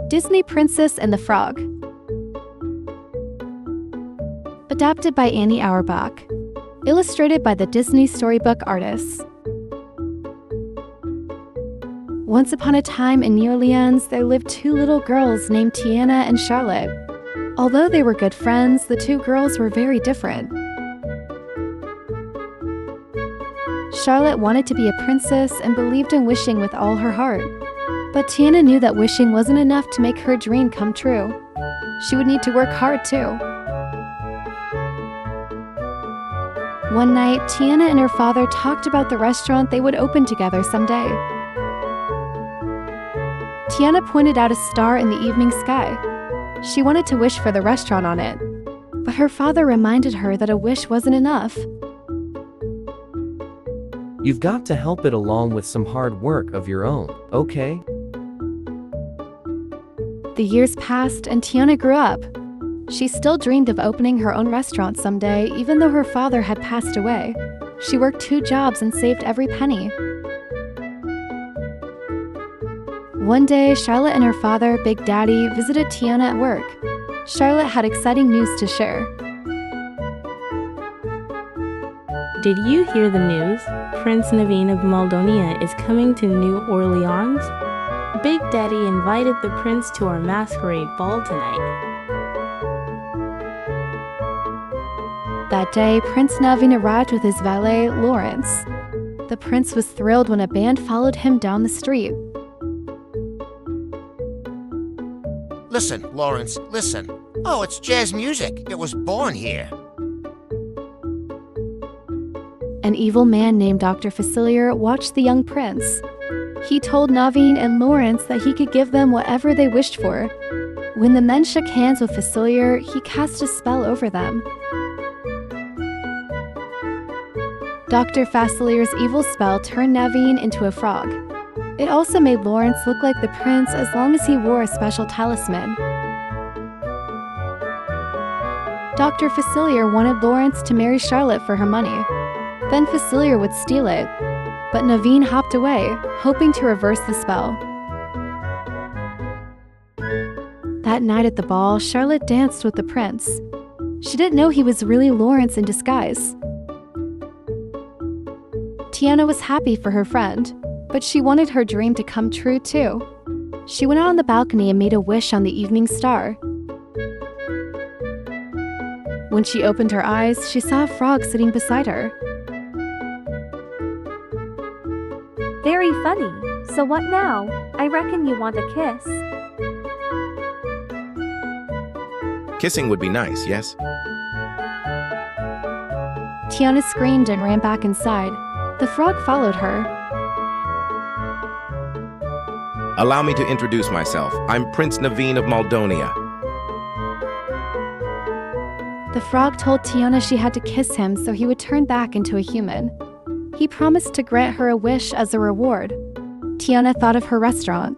Disney Princess and the Frog. Adapted by Annie Auerbach. Illustrated by the Disney Storybook Artists. Once upon a time in New Orleans, there lived two little girls named Tiana and Charlotte. Although they were good friends, the two girls were very different. Charlotte wanted to be a princess and believed in wishing with all her heart. But Tiana knew that wishing wasn't enough to make her dream come true. She would need to work hard too. One night, Tiana and her father talked about the restaurant they would open together someday. Tiana pointed out a star in the evening sky. She wanted to wish for the restaurant on it, but her father reminded her that a wish wasn't enough. You've got to help it along with some hard work of your own, okay? The years passed and Tiana grew up. She still dreamed of opening her own restaurant someday, even though her father had passed away. She worked 2 jobs and saved every penny. One day, Charlotte and her father, Big Daddy, visited Tiana at work. Charlotte had exciting news to share. Did you hear the news? Prince Naveen of Moldonia is coming to New Orleans? Big Daddy invited the prince to our masquerade ball tonight. That day, Prince Naveen arrived with his valet, Lawrence. The prince was thrilled when a band followed him down the street. Listen, Lawrence, listen. Oh, it's jazz music. It was born here. An evil man named Dr. Facilier watched the young prince. He told Naveen and Lawrence that he could give them whatever they wished for. When the men shook hands with Facilier, he cast a spell over them. Dr. Facilier's evil spell turned Naveen into a frog. It also made Lawrence look like the prince as long as he wore a special talisman. Dr. Facilier wanted Lawrence to marry Charlotte for her money. Then Facilier would steal it, but Naveen hopped away, hoping to reverse the spell. That night at the ball, Charlotte danced with the prince. She didn't know he was really Lawrence in disguise. Tiana was happy for her friend, but she wanted her dream to come true too. She went out on the balcony and made a wish on the evening star. When she opened her eyes, she saw a frog sitting beside her. Very funny. So what now? I reckon you want a kiss. Kissing would be nice, yes? Tiana screamed and ran back inside. The frog followed her. Allow me to introduce myself. I'm Prince Naveen of Moldonia. The frog told Tiana she had to kiss him so he would turn back into a human. He promised to grant her a wish as a reward. Tiana thought of her restaurant.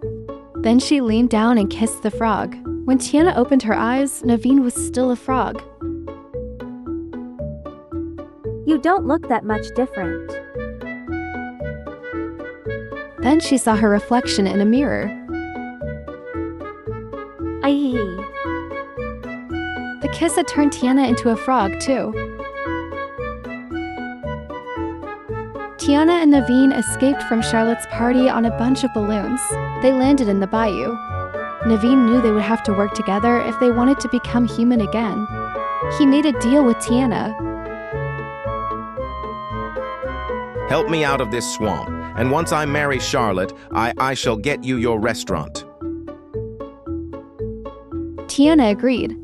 Then she leaned down and kissed the frog. When Tiana opened her eyes, Naveen was still a frog. You don't look that much different. Then she saw her reflection in a mirror. Aye. The kiss had turned Tiana into a frog, too. Tiana and Naveen escaped from Charlotte's party on a bunch of balloons. They landed in the bayou. Naveen knew they would have to work together if they wanted to become human again. He made a deal with Tiana. Help me out of this swamp, and once I marry Charlotte, I shall get you your restaurant. Tiana agreed.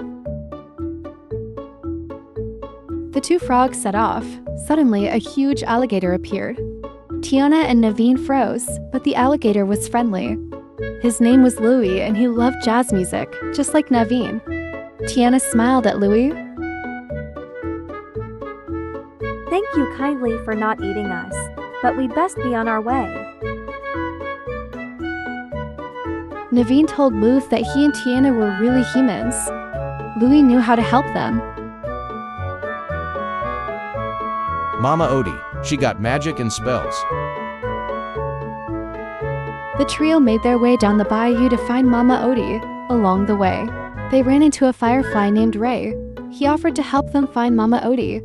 The two frogs set off. Suddenly, a huge alligator appeared. Tiana and Naveen froze, but the alligator was friendly. His name was Louie, and he loved jazz music, just like Naveen. Tiana smiled at Louie. Thank you kindly for not eating us, but we'd best be on our way. Naveen told Luth that he and Tiana were really humans. Louie knew how to help them. Mama Odie, she got magic and spells. The trio made their way down the bayou to find Mama Odie. Along the way, they ran into a firefly named Ray. He offered to help them find Mama Odie.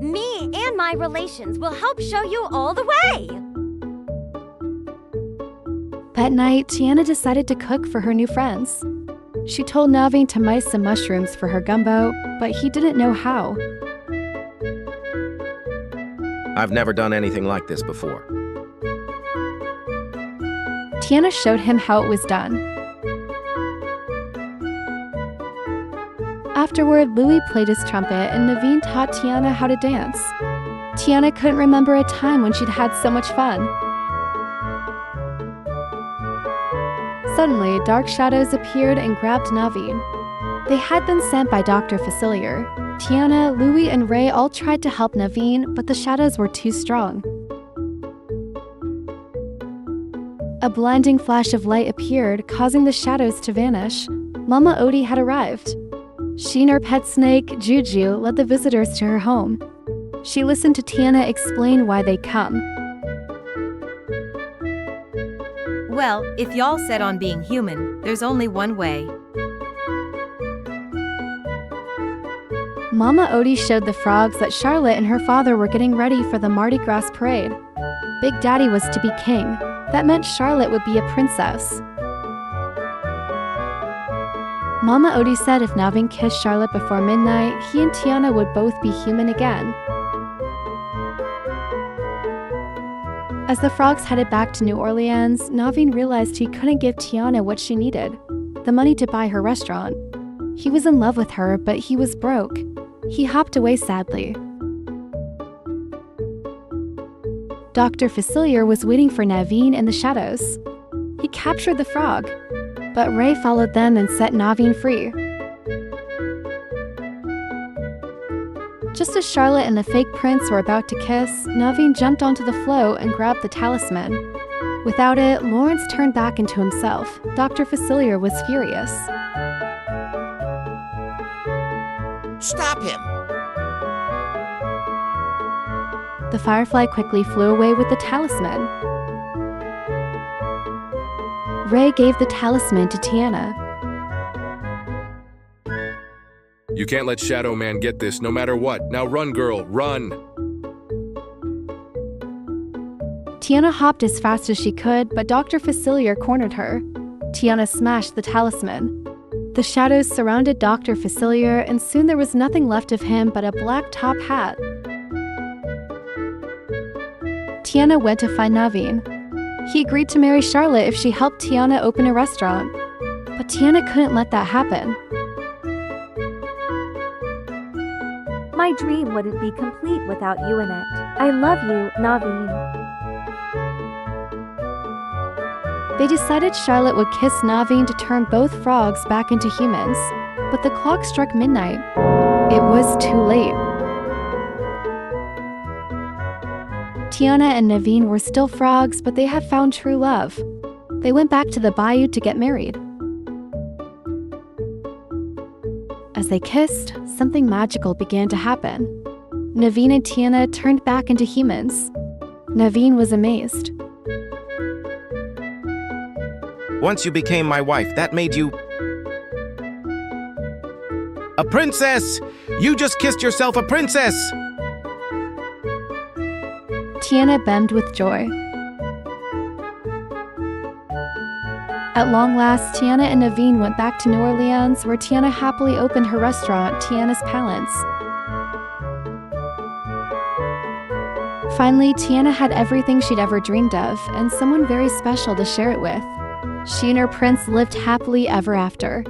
Me and my relations will help show you all the way. That night, Tiana decided to cook for her new friends. She told Naveen to mice some mushrooms for her gumbo, but he didn't know how. I've never done anything like this before. Tiana showed him how it was done. Afterward, Louis played his trumpet and Naveen taught Tiana how to dance. Tiana couldn't remember a time when she'd had so much fun. Suddenly, dark shadows appeared and grabbed Naveen. They had been sent by Dr. Facilier. Tiana, Louis, and Ray all tried to help Naveen, but the shadows were too strong. A blinding flash of light appeared, causing the shadows to vanish. Mama Odie had arrived. She and her pet snake, Juju, led the visitors to her home. She listened to Tiana explain why they'd come. Well, if y'all set on being human, there's only one way. Mama Odie showed the frogs that Charlotte and her father were getting ready for the Mardi Gras parade. Big Daddy was to be king. That meant Charlotte would be a princess. Mama Odie said if Naveen kissed Charlotte before midnight, he and Tiana would both be human again. As the frogs headed back to New Orleans, Naveen realized he couldn't give Tiana what she needed, the money to buy her restaurant. He was in love with her, but he was broke. He hopped away sadly. Dr. Facilier was waiting for Naveen in the shadows. He captured the frog, but Ray followed them and set Naveen free. Just as Charlotte and the fake prince were about to kiss, Naveen jumped onto the float and grabbed the talisman. Without it, Lawrence turned back into himself. Dr. Facilier was furious. Stop him! The firefly quickly flew away with the talisman. Ray gave the talisman to Tiana. You can't let Shadow Man get this no matter what. Now run, girl, run! Tiana hopped as fast as she could, but Dr. Facilier cornered her. Tiana smashed the talisman. The shadows surrounded Dr. Facilier, and soon there was nothing left of him but a black top hat. Tiana went to find Naveen. He agreed to marry Charlotte if she helped Tiana open a restaurant. But Tiana couldn't let that happen. My dream wouldn't be complete without you in it. I love you, Naveen. They decided Charlotte would kiss Naveen to turn both frogs back into humans. But the clock struck midnight. It was too late. Tiana and Naveen were still frogs, but they had found true love. They went back to the bayou to get married. As they kissed, something magical began to happen. Naveen and Tiana turned back into humans. Naveen was amazed. Once you became my wife, that made you a princess! You just kissed yourself a princess! Tiana beamed with joy. At long last, Tiana and Naveen went back to New Orleans, where Tiana happily opened her restaurant, Tiana's Palance. Finally, Tiana had everything she'd ever dreamed of, and someone very special to share it with. She and her prince lived happily ever after.